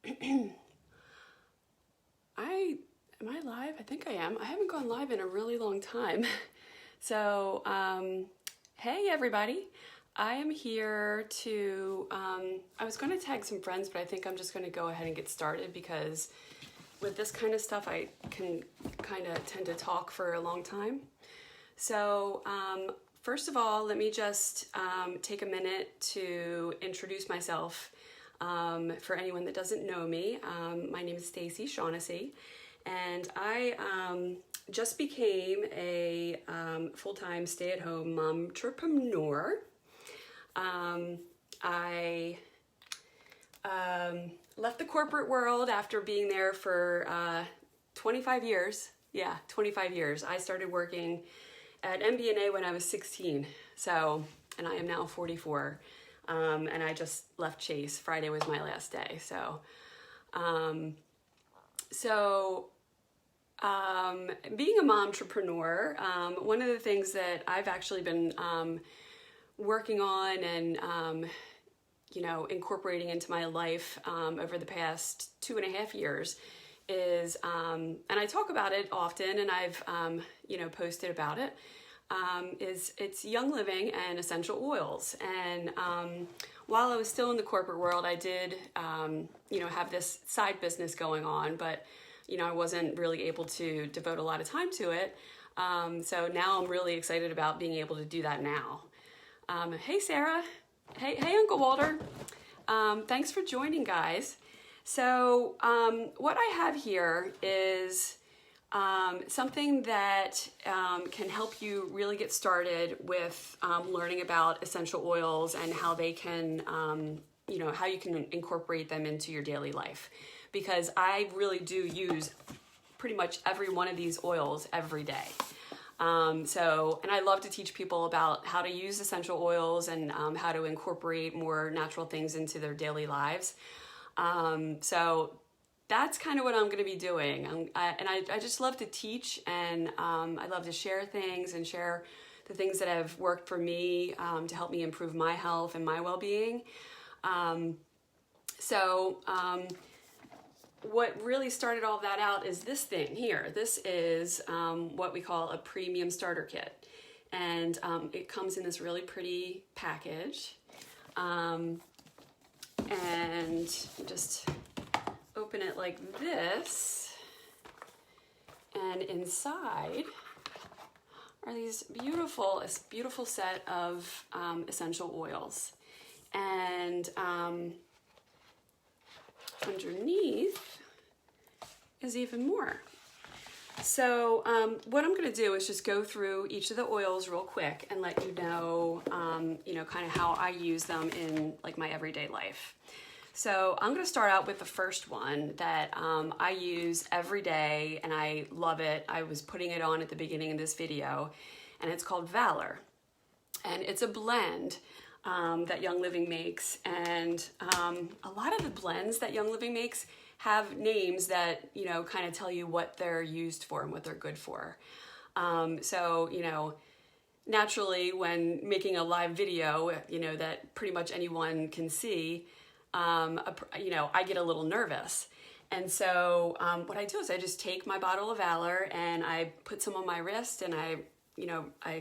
Am I live? I think I am. I haven't gone live in a really long time. So, hey everybody. I am here to, I was going to tag some friends, but I think I'm just going to go ahead and get started because with this kind of stuff, I can kind of tend to talk for a long time. So, first of all, let me just take a minute to introduce myself. For anyone that doesn't know me, my name is Stacy Shaughnessy, and I just became a full-time stay-at-home momtrepreneur. I left the corporate world after being there for 25 years. Yeah, 25 years. I started working at MBNA when I was 16, and I am now 44. And I just left Chase. Friday was my last day. Being a momtrepreneur, one of the things that I've actually been working on and incorporating into my life over the past 2.5 years is, and I talk about it often, and I've posted about it. It's Young Living and essential oils. And while I was still in the corporate world, I did have this side business going on, but I wasn't really able to devote a lot of time to it. So now I'm really excited about being able to do that now. Hey Sarah, hey Uncle Walter, thanks for joining, guys. So what I have here is something that can help you really get started with learning about essential oils and how they can, how you can incorporate them into your daily life. Because I really do use pretty much every one of these oils every day. And I love to teach people about how to use essential oils and how to incorporate more natural things into their daily lives. That's kind of what I'm going to be doing. I just love to teach, and I love to share things and share the things that have worked for me to help me improve my health and my well-being. What really started all that out is this thing here. This is what we call a premium starter kit. And it comes in this really pretty package. And just open it like this, and inside are these beautiful set of essential oils, and underneath is even more. So what I'm going to do is just go through each of the oils real quick and let you know, kind of how I use them in like my everyday life. So I'm going to start out with the first one that I use every day, and I love it. I was putting it on at the beginning of this video, and it's called Valor. And it's a blend that Young Living makes, and a lot of the blends that Young Living makes have names that, kind of tell you what they're used for and what they're good for. Naturally, when making a live video, that pretty much anyone can see, I get a little nervous. And so what I do is I just take my bottle of Valor and I put some on my wrist, and I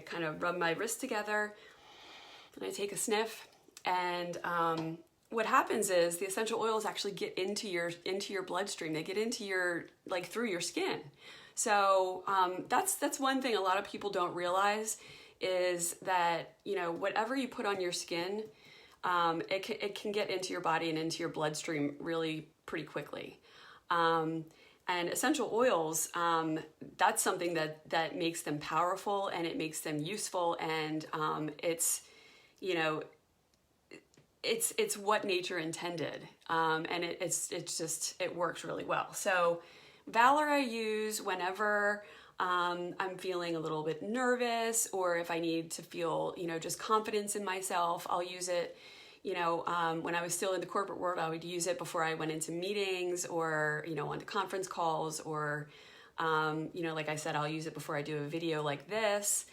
kind of rub my wrist together and I take a sniff. And what happens is the essential oils actually get into your bloodstream. They get into your, through your skin. So that's one thing a lot of people don't realize is that, whatever you put on your skin, it can get into your body and into your bloodstream really pretty quickly. And essential oils, that's something that makes them powerful, and it makes them useful, and it's what nature intended, and it works really well. So Valor I use whenever I'm feeling a little bit nervous, or if I need to feel, just confidence in myself. I'll use it, when I was still in the corporate world, I would use it before I went into meetings or, onto conference calls, or, like I said, I'll use it before I do a video like this,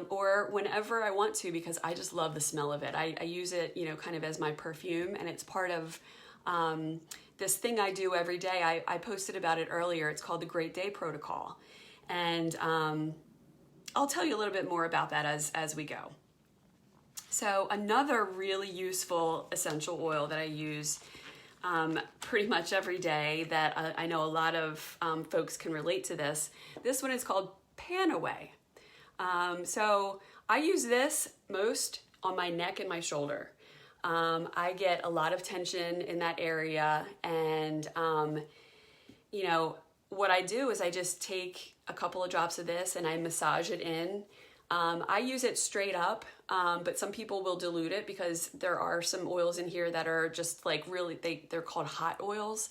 or whenever I want to, because I just love the smell of it. I use it, kind of as my perfume, and it's part of this thing I do every day. I posted about it earlier. It's called the Great Day Protocol. And I'll tell you a little bit more about that as we go. So another really useful essential oil that I use pretty much every day that I know a lot of folks can relate to this. This one is called Panaway. So I use this most on my neck and my shoulder. I get a lot of tension in that area, and you know, what I do is I just take a couple of drops of this and I massage it in. I use it straight up, but some people will dilute it because there are some oils in here that are just like really, they're called hot oils,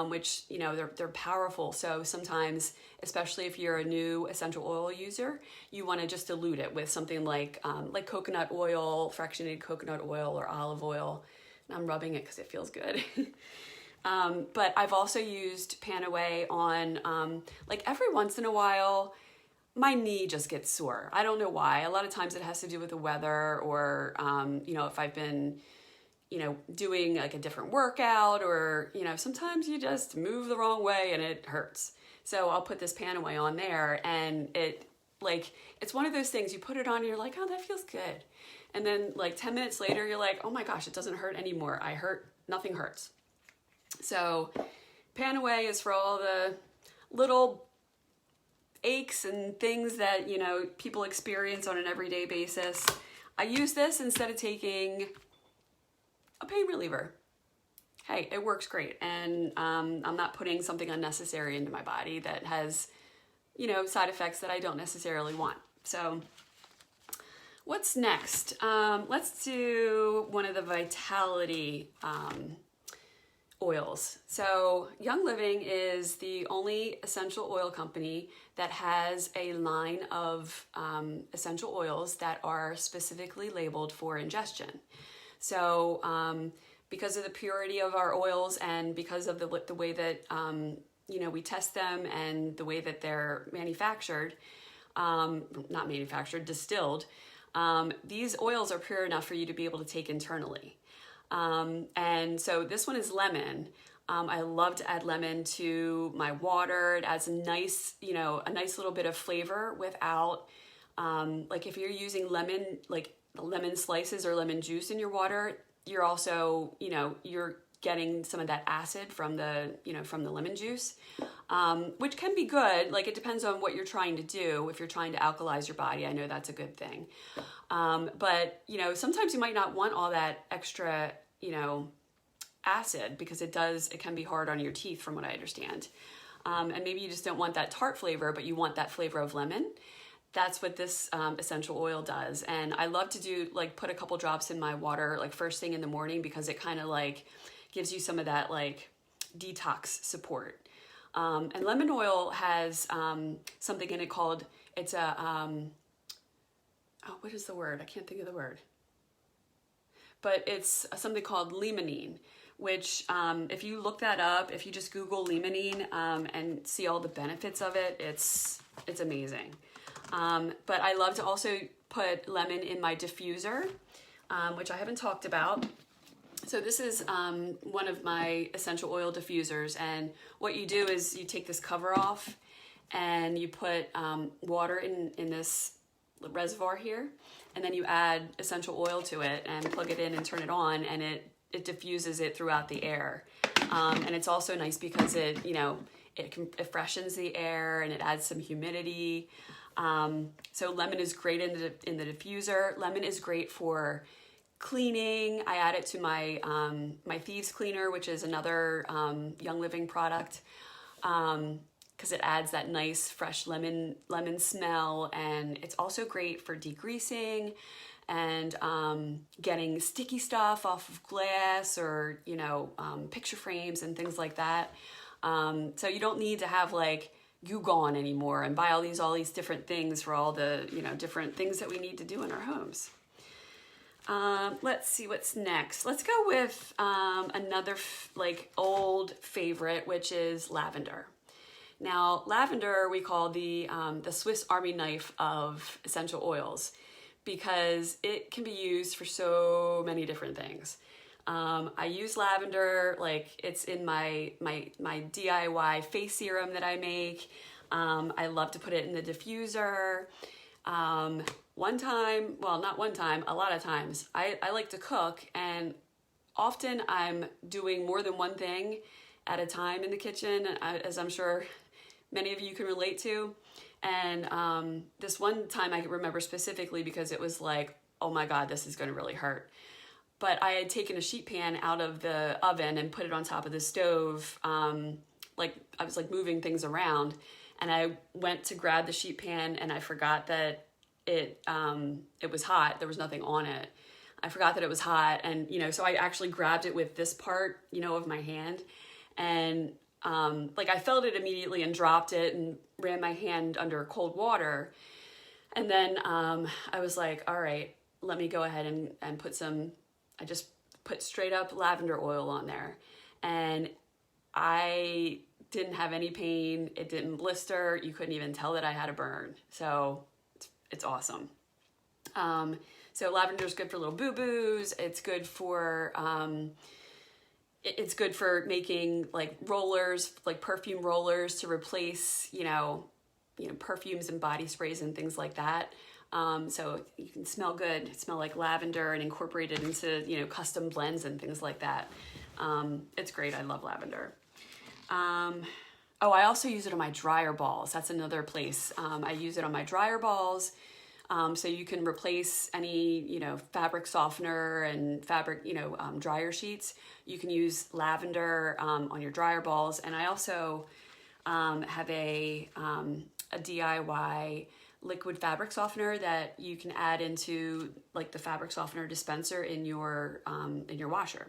which, you know, they're powerful. So sometimes, especially if you're a new essential oil user, you want to just dilute it with something like coconut oil, fractionated coconut oil or olive oil. And I'm rubbing it because it feels good. But I've also used Panaway on, like every once in a while, my knee just gets sore. I don't know why. A lot of times it has to do with the weather or, you know, if I've been, you know, doing like a different workout or, you know, sometimes you just move the wrong way and it hurts. So I'll put this Panaway on there, and it's one of those things you put it on and you're like, oh, that feels good. And then like 10 minutes later, you're like, oh my gosh, it doesn't hurt anymore. Nothing hurts. So Panaway is for all the little aches and things that, you know, people experience on an everyday basis. I use this instead of taking a pain reliever. Hey, it works great. And I'm not putting something unnecessary into my body that has, you know, side effects that I don't necessarily want. So what's next? Let's do one of the Vitality oils. So Young Living is the only essential oil company that has a line of essential oils that are specifically labeled for ingestion. So because of the purity of our oils and because of the way that you know, we test them and the way that they're manufactured, distilled, these oils are pure enough for you to be able to take internally. And so this one is lemon. I love to add lemon to my water. It adds a nice little bit of flavor without, like if you're using lemon, like lemon slices or lemon juice in your water, you're also, you know, you're getting some of that acid from the lemon juice, which can be good. Like it depends on what you're trying to do. If you're trying to alkalize your body, I know that's a good thing. But, you know, sometimes you might not want all that extra, you know, acid because it can be hard on your teeth from what I understand. And maybe you just don't want that tart flavor, but you want that flavor of lemon. That's what this essential oil does. And I love to put a couple drops in my water, like first thing in the morning, because it kind of like gives you some of that like detox support. And lemon oil has something in it called, what is the word? I can't think of the word. But it's something called limonene, which if you look that up, if you just Google limonene and see all the benefits of it, it's amazing. But I love to also put lemon in my diffuser, which I haven't talked about. So this is one of my essential oil diffusers, and what you do is you take this cover off and you put water in this reservoir here, and then you add essential oil to it and plug it in and turn it on, and it diffuses it throughout the air. And it's also nice because it freshens the air and it adds some humidity. So lemon is great in the diffuser. Lemon is great for cleaning. I add it to my my Thieves Cleaner, which is another Young Living product, because it adds that nice fresh lemon smell, and it's also great for degreasing and getting sticky stuff off of glass or picture frames and things like that. So you don't need to have like Goo Gone anymore and buy all these different things for all the different things that we need to do in our homes. Let's see what's next. Let's go with another old favorite, which is lavender. Now, lavender we call the Swiss Army knife of essential oils because it can be used for so many different things. I use lavender, like it's in my DIY face serum that I make. I love to put it in the diffuser. One time, well, not one time, a lot of times, I like to cook, and often I'm doing more than one thing at a time in the kitchen, as I'm sure many of you can relate to. And this one time I remember specifically because it was like, oh my God, this is going to really hurt. But I had taken a sheet pan out of the oven and put it on top of the stove. Like I was like moving things around, and I went to grab the sheet pan and I forgot that it was hot. There was nothing on it. I forgot that it was hot, and so I actually grabbed it with this part, of my hand, and like I felt it immediately and dropped it and ran my hand under cold water, and then I was like, all right, let me go ahead and put some. I just put straight up lavender oil on there, and I didn't have any pain. It didn't blister. You couldn't even tell that I had a burn. So it's awesome. So lavender is good for little boo-boos. It's good for making like rollers, like perfume rollers to replace perfumes and body sprays and things like that. So you can smell good, smell like lavender, and incorporate it into custom blends and things like that. It's great. I love lavender. I also use it on my dryer balls. That's another place. I use it on my dryer balls. So you can replace any, fabric softener and fabric, dryer sheets. You can use lavender on your dryer balls. And I also have a DIY liquid fabric softener that you can add into like the fabric softener dispenser in your washer.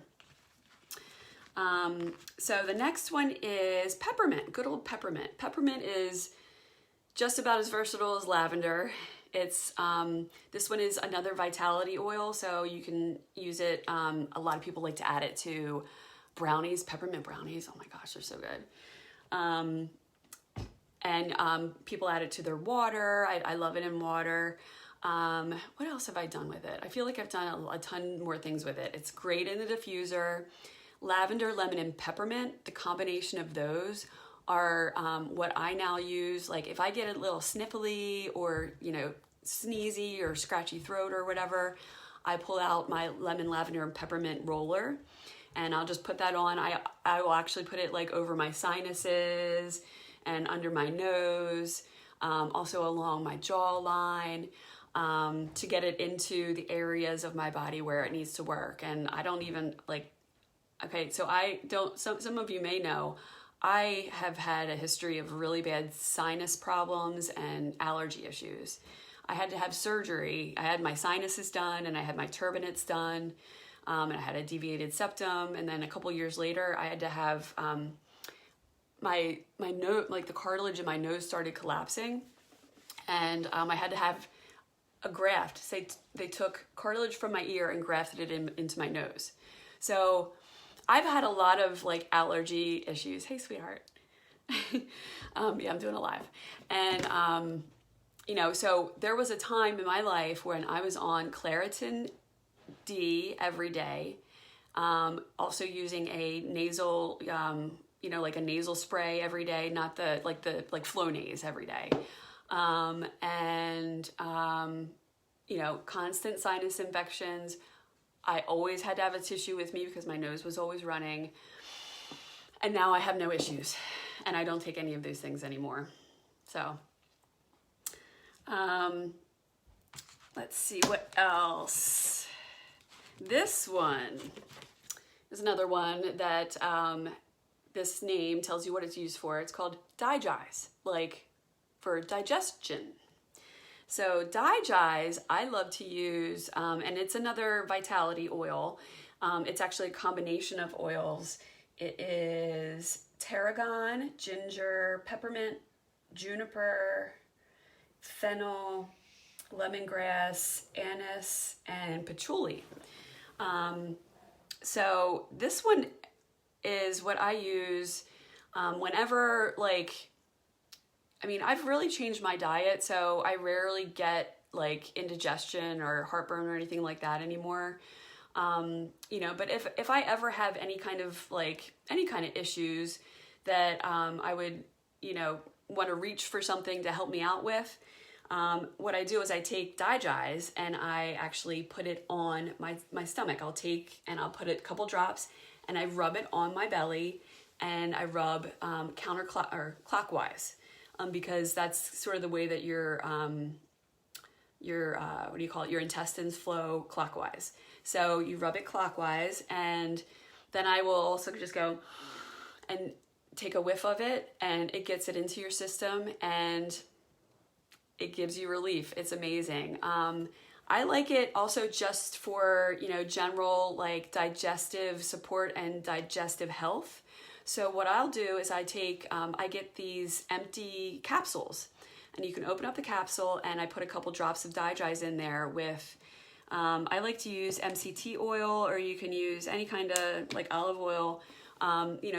So the next one is peppermint, good old peppermint. Peppermint is just about as versatile as lavender. It's this one is another vitality oil, so you can use it. A lot of people like to add it to brownies, peppermint brownies. Oh my gosh, they're so good. And people add it to their water. I love it in water. What else have I done with it? I feel like I've done a ton more things with it. It's great in the diffuser. Lavender, lemon, and peppermint, the combination of those are what I now use. Like if I get a little sniffly or, sneezy or scratchy throat or whatever, I pull out my lemon, lavender, and peppermint roller, and I'll just put that on. I will actually put it like over my sinuses and under my nose, also along my jawline, to get it into the areas of my body where it needs to work. And I don't even some of you may know, I have had a history of really bad sinus problems and allergy issues. I had to have surgery. I had my sinuses done, and I had my turbinates done, and I had a deviated septum. And then a couple years later, I had to have my nose, like the cartilage in my nose started collapsing, and I had to have a graft. They took cartilage from my ear and grafted it into my nose. So I've had a lot of like allergy issues. Hey, sweetheart. Yeah, I'm doing it live. And, so there was a time in my life when I was on Claritin D every day. Also using a nasal, like a nasal spray every day, not the Flonase every day. Constant sinus infections. I always had to have a tissue with me because my nose was always running. And now I have no issues, and I don't take any of those things anymore. So, let's see what else. This one is another one that this name tells you what it's used for. It's called Digize, like for digestion. So Digize, I love to use, and it's another vitality oil. It's actually a combination of oils. It is tarragon, ginger, peppermint, juniper, fennel, lemongrass, anise, and patchouli. So this one is what I use whenever I've really changed my diet, so I rarely get like indigestion or heartburn or anything like that anymore. But if I ever have any kind of issues that I would, want to reach for something to help me out with, what I do is I take Digize and I actually put it on my stomach. I'll put a couple drops and I rub it on my belly, and I rub clockwise, because that's sort of the way that your your intestines flow clockwise. So you rub it clockwise, and then I will also just go and take a whiff of it, and it gets it into your system, and it gives you relief. It's amazing. I like it also just for, general digestive support and digestive health. So what I'll do is I get these empty capsules, and you can open up the capsule, and I put a couple drops of Digize in there with, I like to use MCT oil, or you can use any kind of olive oil,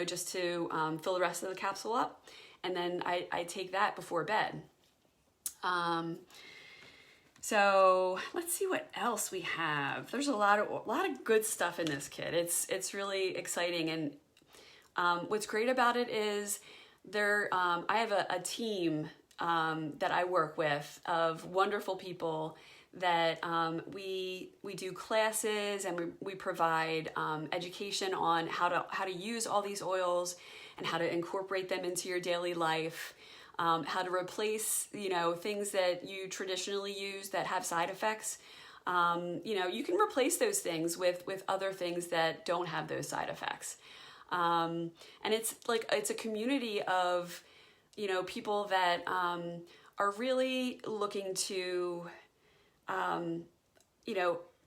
just to fill the rest of the capsule up. And then I take that before bed. So let's see what else we have. There's a lot of good stuff in this kit. It's really exciting. And what's great about it is I have a team that I work with of wonderful people that we do classes, and we provide education on how to use all these oils and how to incorporate them into your daily life. How to replace, things that you traditionally use that have side effects. You can replace those things with other things that don't have those side effects. And it's a community of, people that are really looking to,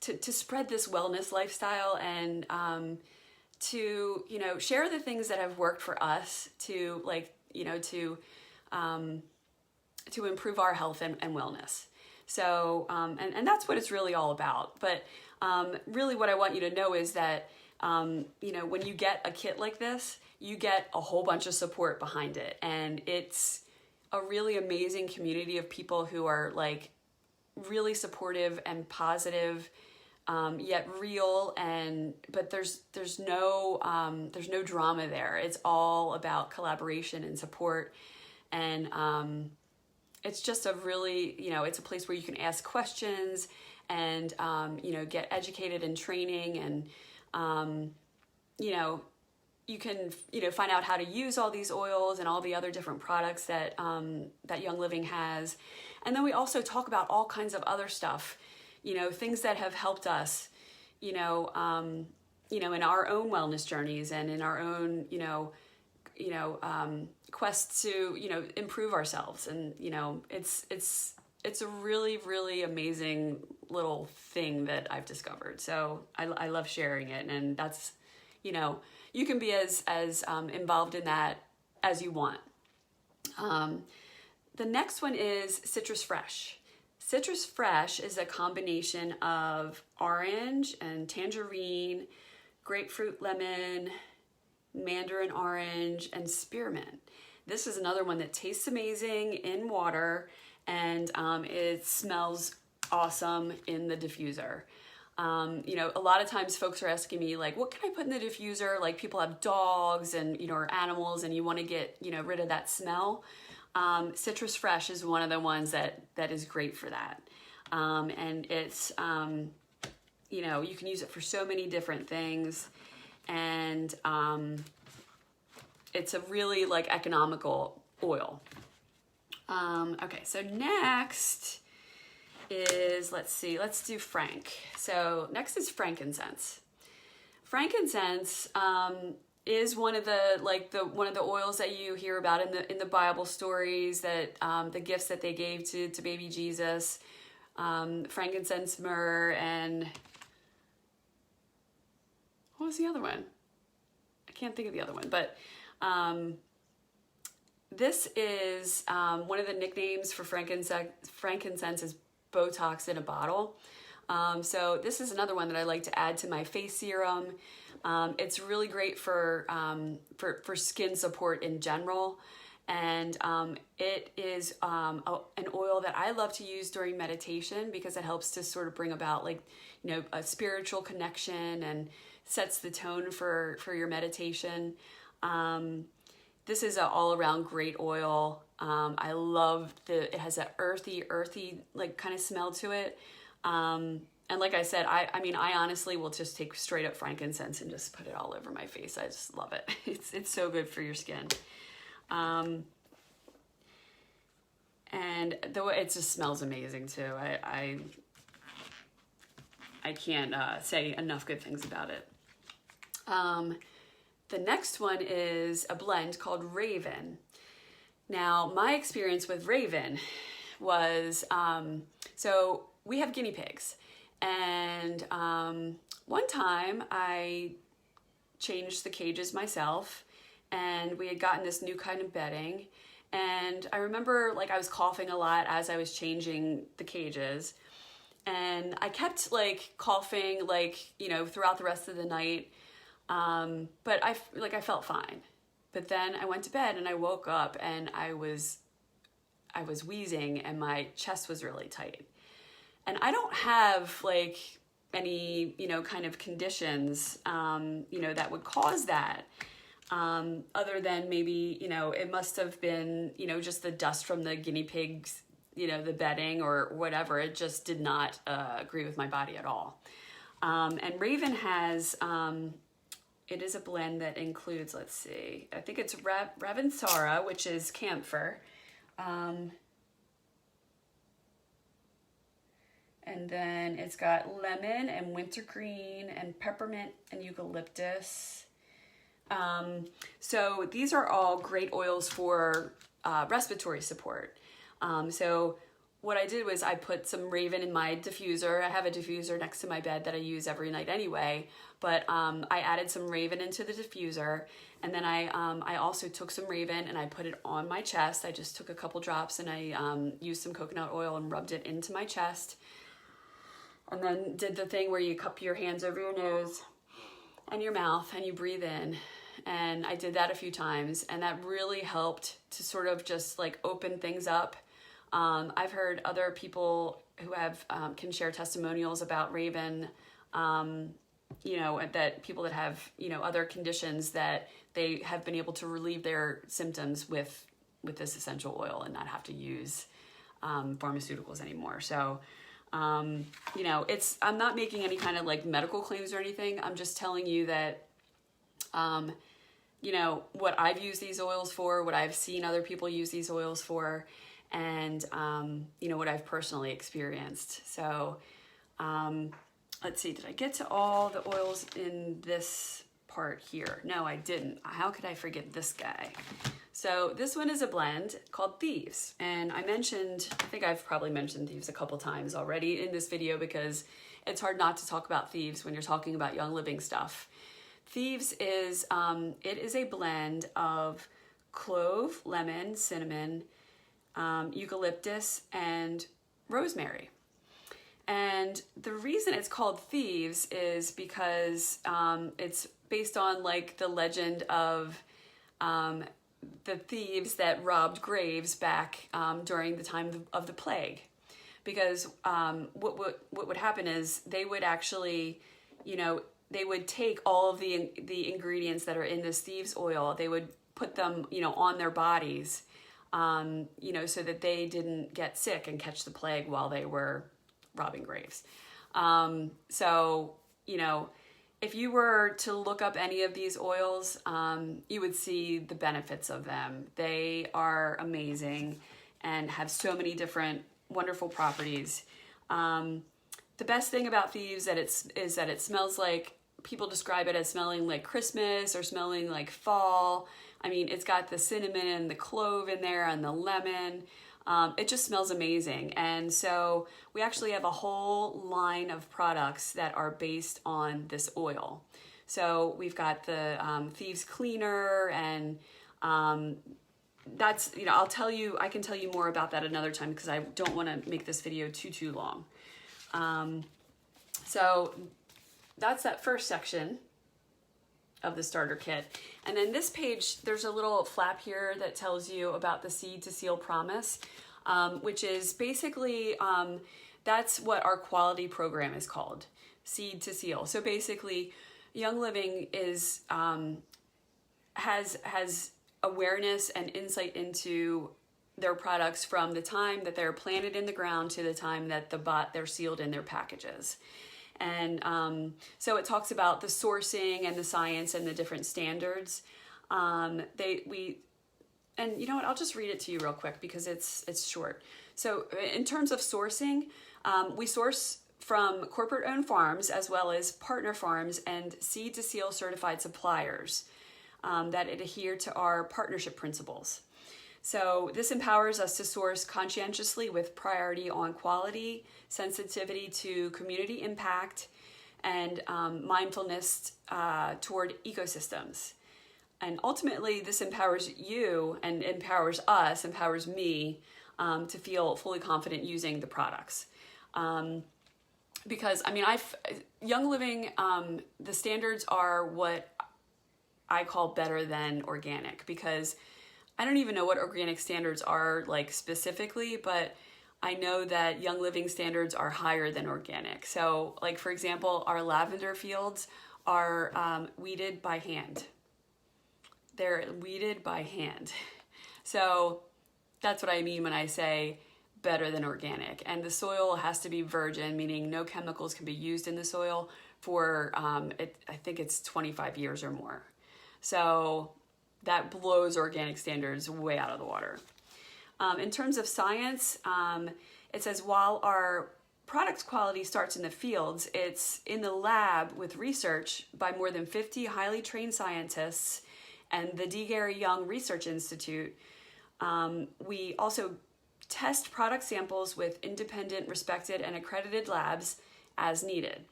to spread this wellness lifestyle, and to, share the things that have worked for us to improve our health and wellness. So, and that's what it's really all about. But really what I want you to know is that, when you get a kit like this, you get a whole bunch of support behind it. And it's a really amazing community of people who are really supportive and positive, yet real. But there's no drama there. It's all about collaboration and support. And it's just a really, it's a place where you can ask questions and, get educated in training, and, you can, find out how to use all these oils and all the other different products that Young Living has. And then we also talk about all kinds of other stuff, things that have helped us, in our own wellness journeys, and in our own, quest to, improve ourselves. And, it's a really, really amazing little thing that I've discovered. So I love sharing it. And that's, you can be as involved in that as you want. The next one is Citrus Fresh. Citrus Fresh is a combination of orange and tangerine, grapefruit, lemon, mandarin orange, and spearmint. This is another one that tastes amazing in water, and it smells awesome in the diffuser. A lot of times folks are asking me, what can I put in the diffuser? People have dogs and, or animals, and you want to get, rid of that smell. Citrus Fresh is one of the ones that is great for that. And it's, you can use it for so many different things. And it's a really economical oil. Okay, so next is, let's do Frank. So next is frankincense. Frankincense is one of the oils that you hear about in the Bible stories, that the gifts that they gave to baby Jesus, frankincense, myrrh, and what was the other one? I can't think of the other one, but this is one of the nicknames for frankincense is Botox in a bottle. So this is another one that I like to add to my face serum. It's really great for skin support in general. And it is an oil that I love to use during meditation because it helps to sort of bring about like, you know, a spiritual connection and sets the tone for your meditation. This is an all-around great oil. I love it has that earthy like kind of smell to it. And like I said, I mean, I honestly will just take straight up frankincense and just put it all over my face. I just love it. It's so good for your skin. And though it just smells amazing too. I can't say enough good things about it. The next one is a blend called Raven. Now, my experience with Raven was, so we have guinea pigs. And one time I changed the cages myself, and we had gotten this new kind of bedding. And I remember like I was coughing a lot as I was changing the cages. And I kept like coughing like, you know, throughout the rest of the night. But I felt fine. But then I went to bed and I woke up and I was wheezing and my chest was really tight. And I don't have like any, you know, kind of conditions, you know, that would cause that. Other than maybe, you know, it must have been, you know, just the dust from the guinea pigs, you know, the bedding or whatever. It just did not agree with my body at all. And Raven has, it is a blend that includes, let's see, I think it's Ravensara, which is camphor. And then it's got lemon and wintergreen and peppermint and eucalyptus. So these are all great oils for respiratory support. So what I did was I put some Raven in my diffuser. I have a diffuser next to my bed that I use every night anyway, but I added some Raven into the diffuser, and then I also took some Raven and I put it on my chest. I just took a couple drops and I used some coconut oil and rubbed it into my chest, and then did the thing where you cup your hands over your nose and your mouth and you breathe in. And I did that a few times, and that really helped to sort of just like open things up. I've heard other people who have can share testimonials about Raven, you know, that people that have, you know, other conditions that they have been able to relieve their symptoms with this essential oil and not have to use pharmaceuticals anymore. So, you know, I'm not making any kind of like medical claims or anything. I'm just telling you that, you know, what I've used these oils for, what I've seen other people use these oils for, and, you know, what I've personally experienced. So, let's see, did I get to all the oils in this part here? No, I didn't. How could I forget this guy? So this one is a blend called Thieves. And I think I've probably mentioned Thieves a couple times already in this video because it's hard not to talk about Thieves when you're talking about Young Living stuff. Thieves is, it is a blend of clove, lemon, cinnamon, eucalyptus, and rosemary. And the reason it's called Thieves is because it's based on like the legend of the thieves that robbed graves back during the time of the plague. Because what would happen is they would actually, you know, they would take all of the ingredients that are in this thieves oil, they would put them, you know, on their bodies, you know, so that they didn't get sick and catch the plague while they were robbing graves. So, you know, if you were to look up any of these oils, you would see the benefits of them. They are amazing and have so many different wonderful properties. The best thing about Thieves is that it smells like, people describe it as smelling like Christmas or smelling like fall. I mean, it's got the cinnamon and the clove in there and the lemon. It just smells amazing. And so we actually have a whole line of products that are based on this oil. So we've got the Thieves Cleaner, and that's, you know, I can tell you more about that another time because I don't want to make this video too long. So that's that first section. of the starter kit. And then this page, there's a little flap here that tells you about the Seed to Seal promise, which is basically, that's what our quality program is called, Seed to Seal. So basically, Young Living is has awareness and insight into their products from the time that they're planted in the ground to the time that they're sealed in their packages. And so it talks about the sourcing and the science and the different standards. And you know what, I'll just read it to you real quick because it's short. So in terms of sourcing, we source from corporate-owned farms as well as partner farms and Seed to Seal certified suppliers that adhere to our partnership principles. So this empowers us to source conscientiously with priority on quality, sensitivity to community impact, and mindfulness toward ecosystems. And ultimately, this empowers you and empowers us, empowers me to feel fully confident using the products. Because, I mean, Young Living, the standards are what I call better than organic, because I don't even know what organic standards are like specifically, but I know that Young Living standards are higher than organic. So like, for example, our lavender fields are weeded by hand. They're weeded by hand. So that's what I mean when I say better than organic. And the soil has to be virgin, meaning no chemicals can be used in the soil for, I think it's 25 years or more. So that blows organic standards way out of the water. In terms of science, it says while our product's quality starts in the fields, it's in the lab with research by more than 50 highly trained scientists and the D. Gary Young Research Institute. We also test product samples with independent, respected, and accredited labs as needed.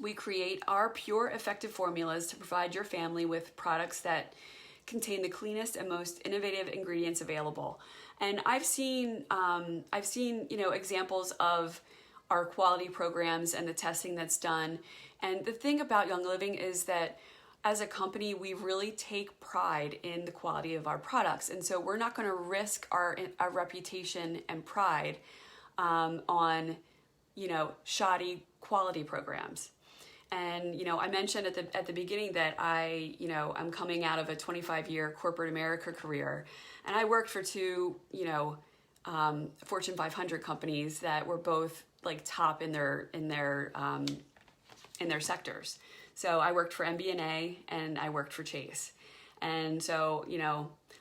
We create our pure, effective formulas to provide your family with products that contain the cleanest and most innovative ingredients available. And I've seen examples of our quality programs and the testing that's done. And the thing about Young Living is that as a company, we really take pride in the quality of our products. And so we're not going to risk our reputation and pride on, shoddy quality programs. And, I mentioned at the beginning that I'm coming out of a 25-year corporate America career, and I worked for two, Fortune 500 companies that were both like top in their sectors. So I worked for MBNA and I worked for Chase. And so,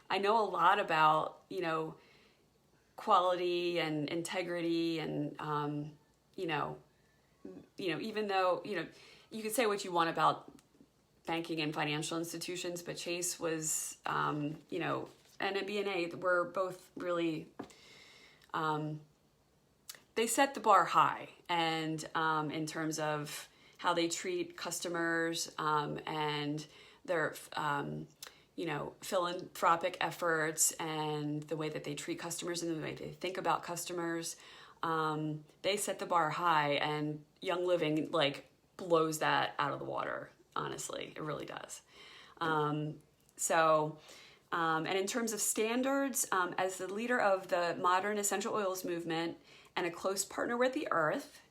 I know a lot about, quality and integrity and, even though, you could say what you want about banking and financial institutions, but Chase was, and MBNA were both really, they set the bar high. And in terms of how they treat customers and their, philanthropic efforts and the way that they treat customers and the way they think about customers, they set the bar high, and Young Living blows that out of the water. Honestly, it really does. And in terms of standards, as the leader of the modern essential oils movement and a close partner with the earth,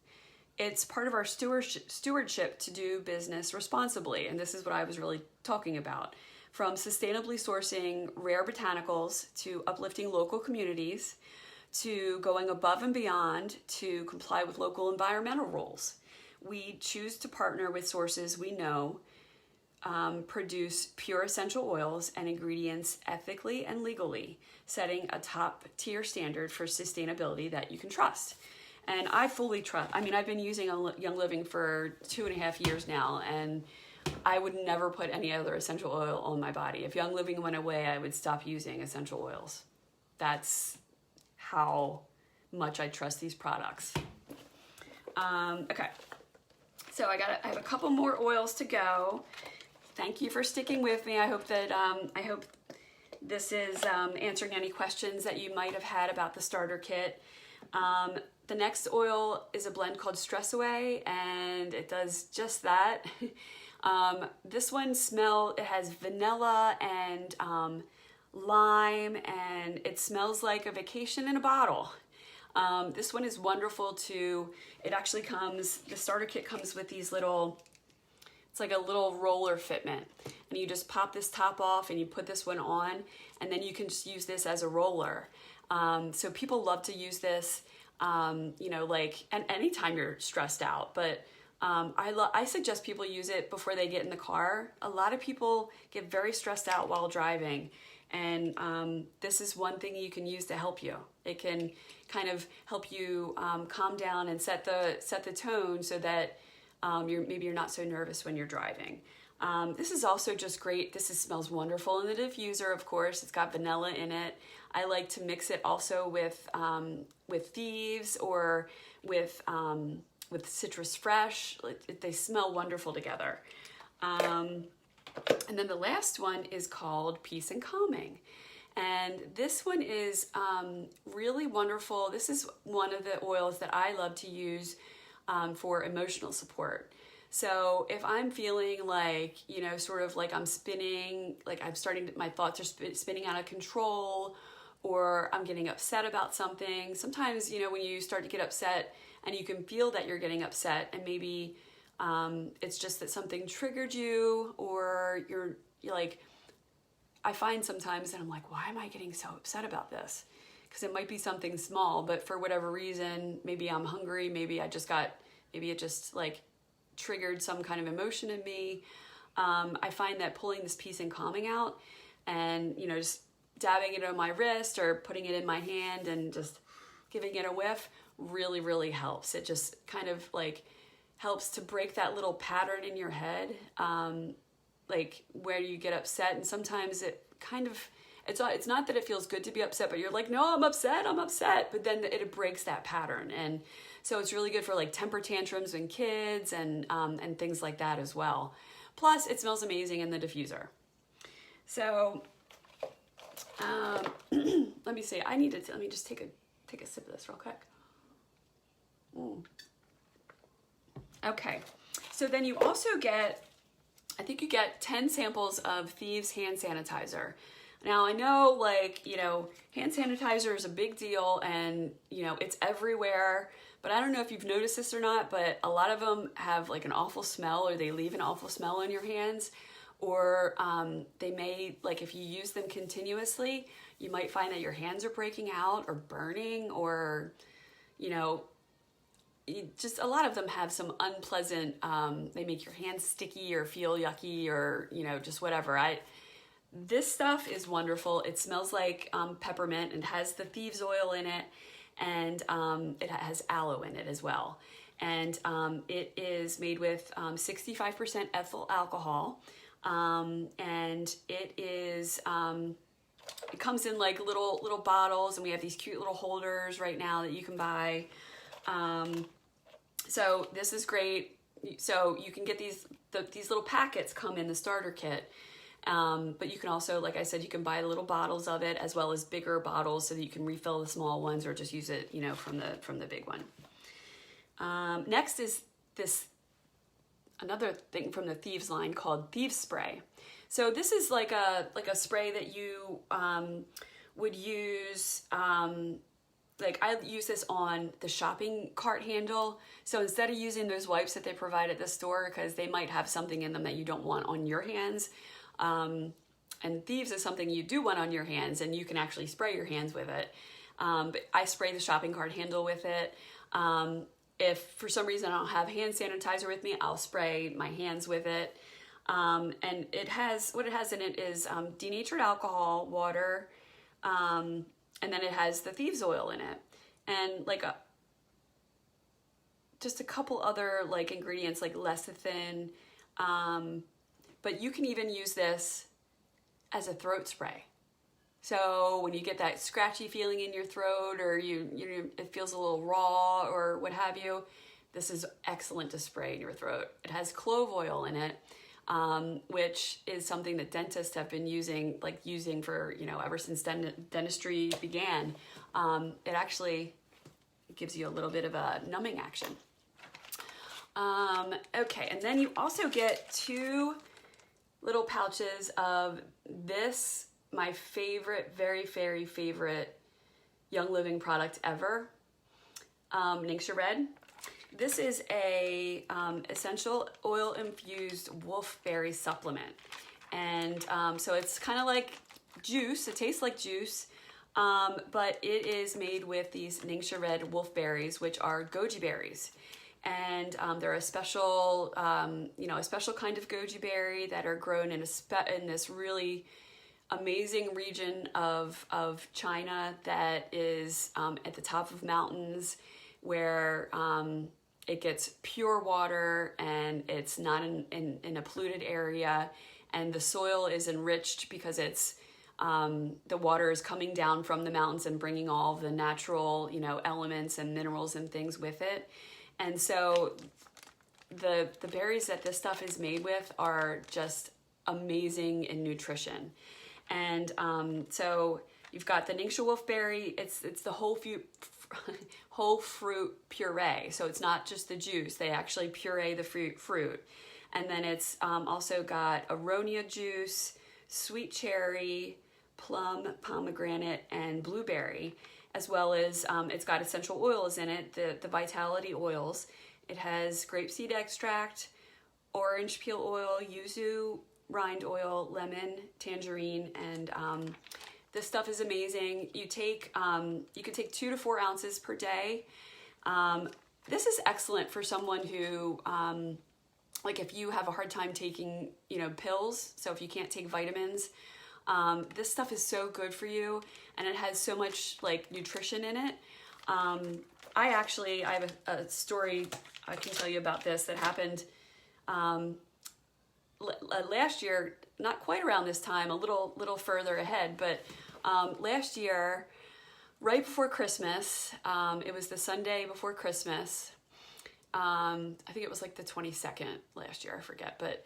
it's part of our stewardship to do business responsibly. And this is what I was really talking about. From sustainably sourcing rare botanicals to uplifting local communities to going above and beyond to comply with local environmental rules. We choose to partner with sources we know produce pure essential oils and ingredients ethically and legally, setting a top-tier standard for sustainability that you can trust. And I fully trust. I mean, I've been using Young Living for 2.5 years now, and I would never put any other essential oil on my body. If Young Living went away, I would stop using essential oils. That's how much I trust these products. Okay. So I have a couple more oils to go. Thank you for sticking with me. I hope that this is answering any questions that you might have had about the starter kit. The next oil is a blend called Stress Away, and it does just that. This one it has vanilla and lime, and it smells like a vacation in a bottle. This one is wonderful too. It actually the starter kit comes with these it's like a little roller fitment, and you just pop this top off and you put this one on, and then you can just use this as a roller. So people love to use this, like, and anytime you're stressed out, but I suggest people use it before they get in the car. A lot of people get very stressed out while driving, and this is one thing you can use to help you. It can kind of help you calm down and set the tone so that maybe you're not so nervous when you're driving. This is also just great. This smells wonderful in the diffuser, of course. It's got vanilla in it. I like to mix it also with Thieves or with Citrus Fresh. They smell wonderful together. And then the last one is called Peace and Calming. And this one is really wonderful. This is one of the oils that I love to use for emotional support. So if I'm feeling like, sort of like I'm spinning, like my thoughts are spinning out of control, or I'm getting upset about something. Sometimes, when you start to get upset and you can feel that you're getting upset, and maybe it's just that something triggered you, or you're like, I find sometimes that I'm like, why am I getting so upset about this? Because it might be something small, but for whatever reason, maybe I'm hungry, maybe it just like triggered some kind of emotion in me. I find that pulling this Peace and Calming out and, just dabbing it on my wrist or putting it in my hand and just giving it a whiff really, really helps. It just kind of like helps to break that little pattern in your head, like where you get upset. And sometimes it kind of, it's not that it feels good to be upset, but you're like, no, I'm upset. But then it breaks that pattern. And so it's really good for like temper tantrums in kids and things like that as well. Plus it smells amazing in the diffuser. So, let me see, let me just take a sip of this real quick. Okay. So then you also I think you get 10 samples of Thieves hand sanitizer. Now I know, hand sanitizer is a big deal, and it's everywhere, but I don't know if you've noticed this or not, but a lot of them have like an awful smell, or they leave an awful smell in your hands, or they may, like, if you use them continuously, you might find that your hands are breaking out or burning, or just a lot of them have some unpleasant, they make your hands sticky or feel yucky, or just whatever. This stuff is wonderful. It smells like peppermint, and has the Thieves oil in it, and it has aloe in it as well. And it is made with 65% ethyl alcohol, and it comes in like little bottles, and we have these cute little holders right now that you can buy. So this is great. So you can get these little packets come in the starter kit. But you can also, like I said, you can buy little bottles of it as well as bigger bottles so that you can refill the small ones, or just use it, from the big one. Next is another thing from the Thieves line called Thieves Spray. So this is like a spray that you would use. Like I use this on the shopping cart handle. So instead of using those wipes that they provide at the store, because they might have something in them that you don't want on your hands, and Thieves is something you do want on your hands, and you can actually spray your hands with it. But I spray the shopping cart handle with it. If for some reason I don't have hand sanitizer with me, I'll spray my hands with it. And what it has in it is denatured alcohol, water, and then it has the Thieves oil in it, and just a couple other ingredients like lecithin. But you can even use this as a throat spray. So when you get that scratchy feeling in your throat, or it feels a little raw or what have you, this is excellent to spray in your throat. It has clove oil in it, which is something that dentists have been using for, ever since dentistry began. It actually gives you a little bit of a numbing action. Okay, and then you also get 2 little pouches of this, my favorite, very, very favorite Young Living product ever, Ningxia Red. This is a essential oil infused wolfberry supplement. And so it's kind of like juice, it tastes like juice, but it is made with these Ningxia Red wolfberries, which are goji berries. And they're a special, a special kind of goji berry that are grown in this really amazing region of China that is at the top of mountains where it gets pure water and it's not in a polluted area, and the soil is enriched because it's the water is coming down from the mountains and bringing all the natural, elements and minerals and things with it. And so the berries that this stuff is made with are just amazing in nutrition. And so you've got the Ningxia wolfberry. It's the whole fruit puree. So it's not just the juice. They actually puree the fruit. And then it's also got aronia juice, sweet cherry, plum, pomegranate, and blueberry, as well as it's got essential oils in it, the vitality oils. It has grapeseed extract, orange peel oil, yuzu rind oil, lemon, tangerine, and this stuff is amazing. You can take 2 to 4 ounces per day. This is excellent for someone who, like if you have a hard time taking, pills, so if you can't take vitamins, this stuff is so good for you, and it has so much like nutrition in it. I have a story I can tell you about this that happened last year, not quite around this time, a little further ahead, but last year, right before Christmas, it was the Sunday before Christmas. I think it was like the 22nd last year, I forget, but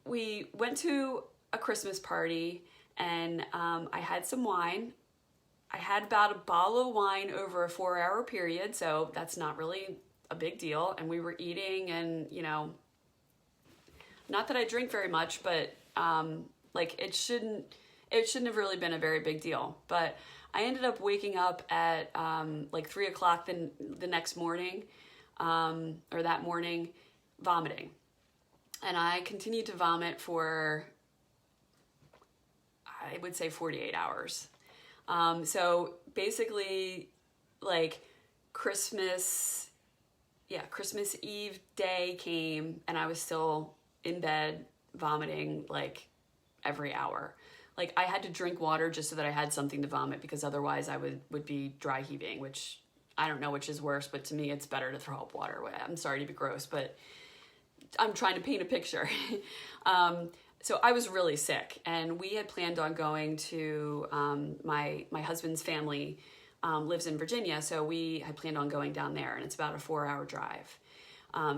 we went to a Christmas party, and I had some wine. I had about a bottle of wine over a 4-hour period, so that's not really a big deal. And we were eating, and not that I drink very much, but it shouldn't have really been a very big deal. But I ended up waking up at 3 o'clock the next morning, or that morning, vomiting. And I continued to vomit for, I would say, 48 hours. So basically, Christmas Eve day came, and I was still in bed vomiting every hour. I had to drink water just so that I had something to vomit, because otherwise I would be dry heaving, which I don't know which is worse, but to me it's better to throw up water. I'm sorry to be gross, but I'm trying to paint a picture. So I was really sick, and we had planned on going to my husband's family lives in Virginia, so we had planned on going down there, and it's about a 4-hour drive.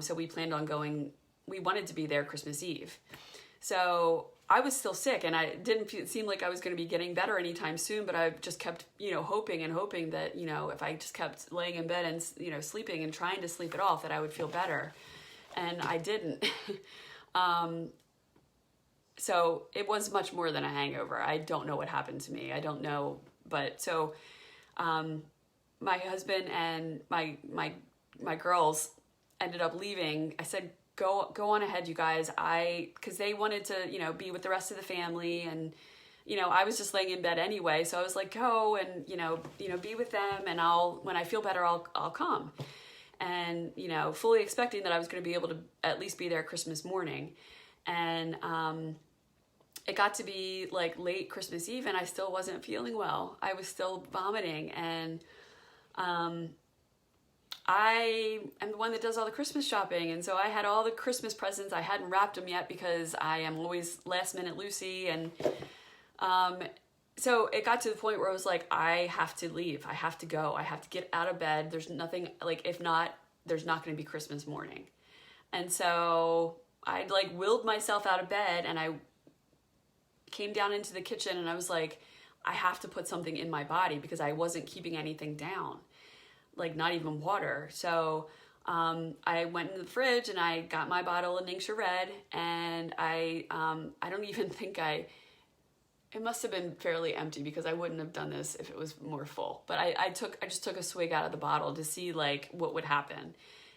So we planned on going. We wanted to be there Christmas Eve. So I was still sick, and I didn't seem like I was going to be getting better anytime soon, but I just kept, hoping that, if I just kept laying in bed and, sleeping and trying to sleep it off, that I would feel better. And I didn't. So it was much more than a hangover. I don't know what happened to me. I don't know. But so my husband and my girls ended up leaving. I said, go on ahead, you guys. Because they wanted to, be with the rest of the family, and I was just laying in bed anyway. So I was like, go and be with them, and when I feel better, I'll come. And fully expecting that I was going to be able to at least be there Christmas morning, and it got to be late Christmas Eve, and I still wasn't feeling well. I was still vomiting, and I am the one that does all the Christmas shopping, and so I had all the Christmas presents. I hadn't wrapped them yet because I am always last minute Lucy, and so it got to the point where I was like, I have to leave. I have to go. I have to get out of bed. There's nothing, if not, there's not going to be Christmas morning. And so I willed myself out of bed, and I came down into the kitchen, and I was like, I have to put something in my body, because I wasn't keeping anything down. like not even water. So I went in the fridge and I got my bottle of Ningxia Red, and I don't even think it must have been fairly empty, because I wouldn't have done this if it was more full. But I just took a swig out of the bottle to see like what would happen.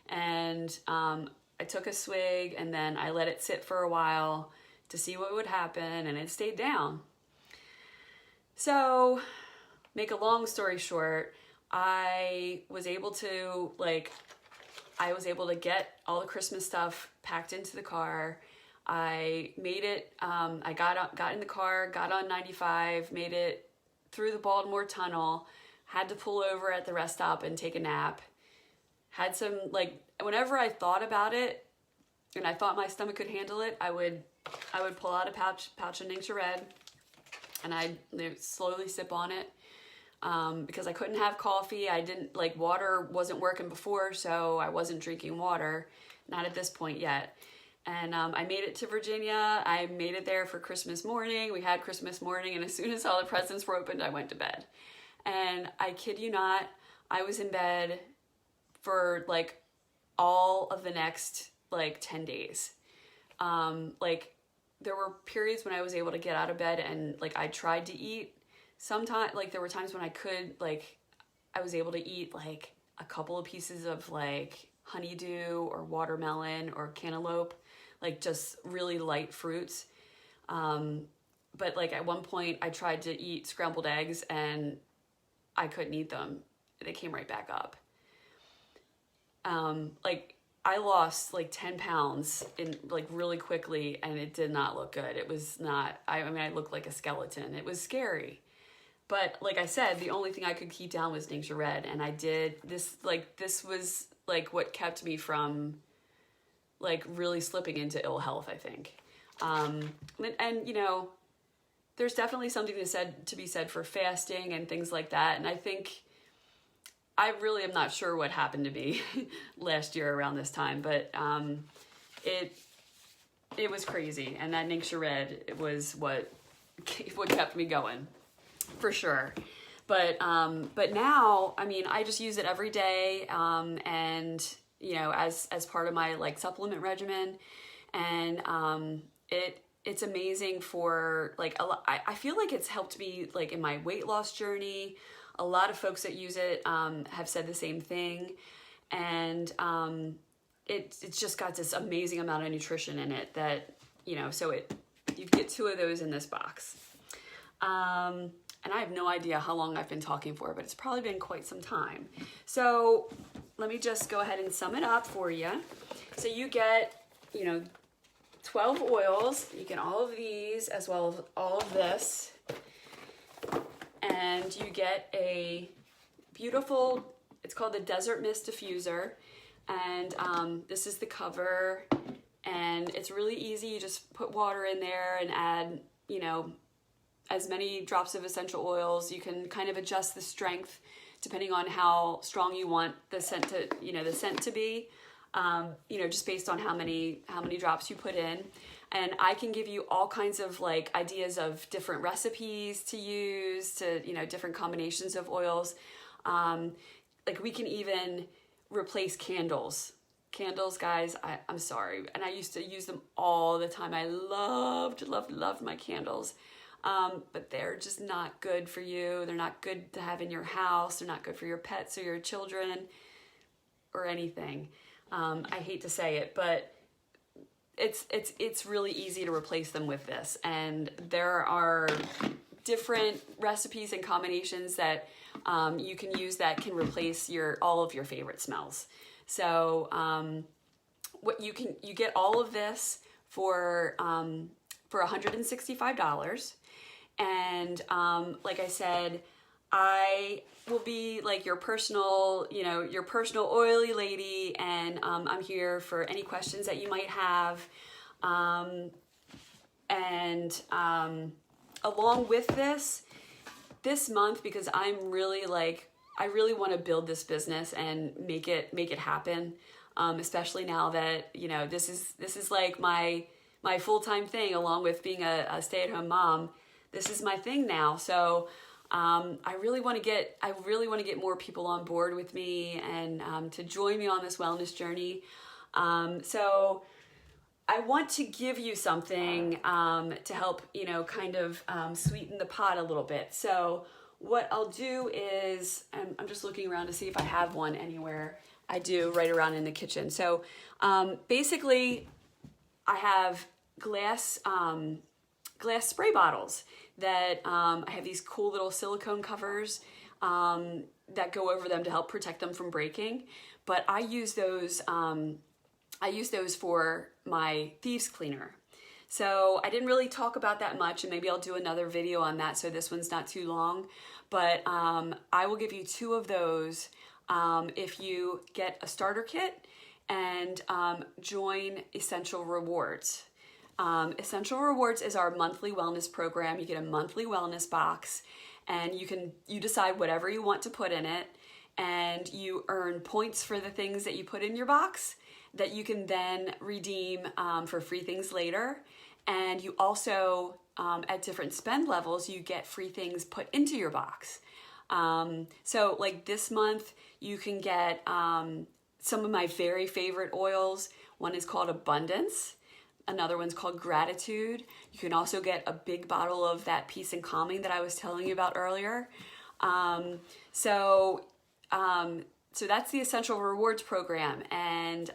And I took a swig and then I let it sit for a while to see what would happen, and it stayed down. So, make a long story short, I was able to get all the Christmas stuff packed into the car. I made it, I got in the car, got on 95, made it through the Baltimore Tunnel, had to pull over at the rest stop and take a nap. Had some, like, whenever I thought about it and I thought my stomach could handle it, I would pull out a pouch of Ningxia Red, and I'd slowly sip on it. Because I couldn't have coffee. I didn't, like, water wasn't working before, so I wasn't drinking water. Not at this point yet. And I made it to Virginia. I made it there for Christmas morning. We had Christmas morning, and as soon as all the presents were opened, I went to bed. And I kid you not, I was in bed for like all of the next like 10 days. Like, there were periods when I was able to get out of bed and like I tried to eat. Sometimes, like, there were times when I was able to eat like a couple of pieces of like honeydew or watermelon or cantaloupe, like just really light fruits. But like at one point I tried to eat scrambled eggs and I couldn't eat them. They came right back up. Like, I lost like 10 pounds in like really quickly, and it did not look good. It was not, I mean, I looked like a skeleton. It was scary. But like I said, the only thing I could keep down was Ningxia Red, and I did this. Like, this was like what kept me from like really slipping into ill health, I think. And you know, there's definitely something to be said for fasting and things like that. And I think, I really am not sure what happened to me last year around this time, but it was crazy. And that Ningxia Red, it was what kept me going, for sure. But now, I mean, I just use it every day, and you know, as part of my like supplement regimen, and it's amazing for like I feel like it's helped me like in my weight loss journey. A lot of folks that use it have said the same thing, and it's just got this amazing amount of nutrition in it that, you know, so you get 2 of those in this box. And I have no idea how long I've been talking for, but it's probably been quite some time. So let me just go ahead and sum it up for you. So you get, you know, 12 oils. You get all of these as well as all of this. And you get a beautiful, it's called the Desert Mist Diffuser. And this is the cover. And it's really easy. You just put water in there and add, you know, as many drops of essential oils. You can kind of adjust the strength depending on how strong you want the scent to be, you know, just based on how many drops you put in. And I can give you all kinds of like ideas of different recipes to use, to, you know, different combinations of oils. Like, we can even replace candles. Candles, guys, I'm sorry. And I used to use them all the time. I loved my candles. But they're just not good for you. They're not good to have in your house. They're not good for your pets or your children or anything. I hate to say it, but it's really easy to replace them with this. And there are different recipes and combinations that you can use that can replace all of your favorite smells. So you get all of this for $165. And like I said, I will be like your personal oily lady, and I'm here for any questions that you might have. And along with this month, because I really want to build this business and make it happen. Especially now that, you know, this is like my full-time thing, along with being a stay-at-home mom. This is my thing now. So I really want to get more people on board with me and to join me on this wellness journey. So I want to give you something to help, kind of sweeten the pot a little bit. So what I'll do is, I'm just looking around to see if I have one anywhere. I do, right around in the kitchen. So basically, I have glass spray bottles that I have these cool little silicone covers that go over them to help protect them from breaking. But I use those for my thieves cleaner. So I didn't really talk about that much, and maybe I'll do another video on that, so this one's not too long. But I will give you 2 of those if you get a starter kit and join Essential Rewards. Essential Rewards is our monthly wellness program. You get a monthly wellness box, and you decide whatever you want to put in it, and you earn points for the things that you put in your box that you can then redeem for free things later. And you also, at different spend levels, you get free things put into your box. So like this month, you can get some of my very favorite oils. One is called Abundance. Another one's called Gratitude. You can also get a big bottle of that Peace and Calming that I was telling you about earlier. So that's the Essential Rewards program. And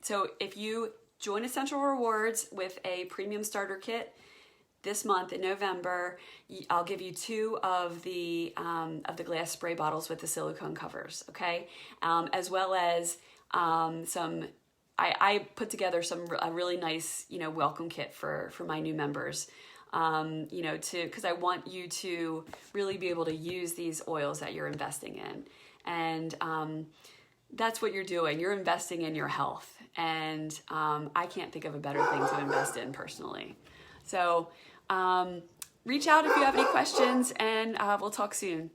so if you join Essential Rewards with a premium starter kit this month in November, I'll give you 2 of the glass spray bottles with the silicone covers, okay? As well as I put together a really nice, welcome kit for my new members, because I want you to really be able to use these oils that you're investing in. And that's what you're doing. You're investing in your health. And I can't think of a better thing to invest in personally. So reach out if you have any questions, and we'll talk soon.